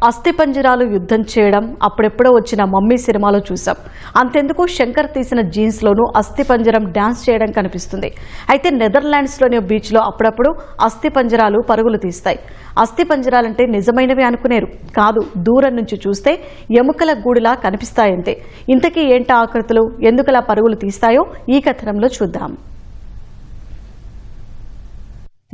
అస్థిపంజరాలు యుద్ధం చేయడం అప్పుడెప్పుడో వచ్చిన మమ్మీ సినిమాలో చూసాం. అంతెందుకు శంకర్ తీసిన జీన్స్లోనూ అస్థిపంజరం డాన్స్ చేయడం కనిపిస్తుంది. అయితే నెదర్లాండ్స్లోని బీచ్లో అప్పుడప్పుడు అస్థిపంజరాలు పరుగులు తీస్తాయి. అస్థిపంజరాలంటే నిజమైనవి అనుకునేరు కాదు, దూరం నుంచి చూస్తే ఎముకల గూడులా కనిపిస్తాయంతే. ఇంతకీ ఏంటా ఆకృతులు, ఎందుకలా పరుగులు తీస్తాయో ఈ కథనంలో చూద్దాం.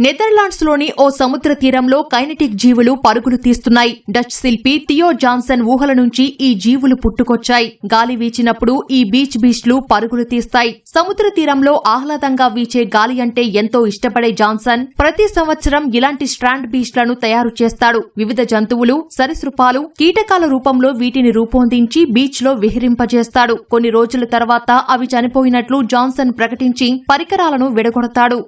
నెదర్లాండ్స్లోని ఓ సముద్ర తీరంలో కైనెటిక్ జీవులు పరుగులు తీస్తున్నాయి. డచ్ శిల్పి థియో జాన్సన్ ఊహల నుంచి ఈ జీవులు పుట్టుకొచ్చాయి. గాలి వీచినప్పుడు ఈ బీచ్లు పరుగులు తీస్తాయి. సముద్ర తీరంలో ఆహ్లాదంగా వీచే గాలి అంటే ఎంతో ఇష్టపడే జాన్సన్ ప్రతి సంవత్సరం ఇలాంటి స్ట్రాండ్ బీచ్లను తయారు చేస్తాడు. వివిధ జంతువులు, సరీసృపాలు, కీటకాల రూపంలో వీటిని రూపొందించి బీచ్లో విహరింపజేస్తాడు. కొన్ని రోజుల తర్వాత అవి చనిపోయినట్లు జాన్సన్ ప్రకటించి పరికరాలను విడగొడతాడు.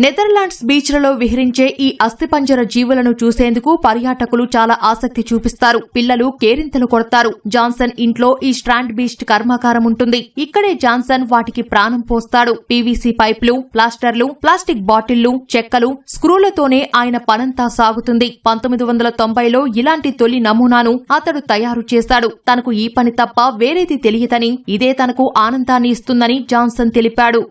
నెదర్లాండ్స్ బీచ్లలో విహరించే ఈ అస్థిపంజర జీవులను చూసేందుకు పర్యాటకులు చాలా ఆసక్తి చూపిస్తారు. పిల్లలు కేరింతలు కొడతారు. జాన్సన్ ఇంట్లో ఈ స్ట్రాండ్ బీచ్ కర్మాగారం ఉంటుంది. ఇక్కడే జాన్సన్ వాటికి ప్రాణం పోస్తాడు. పీవీసీ పైపులు, ప్లాస్టర్లు, ప్లాస్టిక్ బాటిళ్లు, చెక్కలు, స్క్రూలతోనే ఆయన పనంతా సాగుతుంది. 1990లో ఇలాంటి తొలి నమూనాను అతడు తయారు చేశాడు. తనకు ఈ పని తప్ప వేరేది తెలియదని, ఇదే తనకు ఆనందాన్ని ఇస్తుందని జాన్సన్ తెలిపాడు.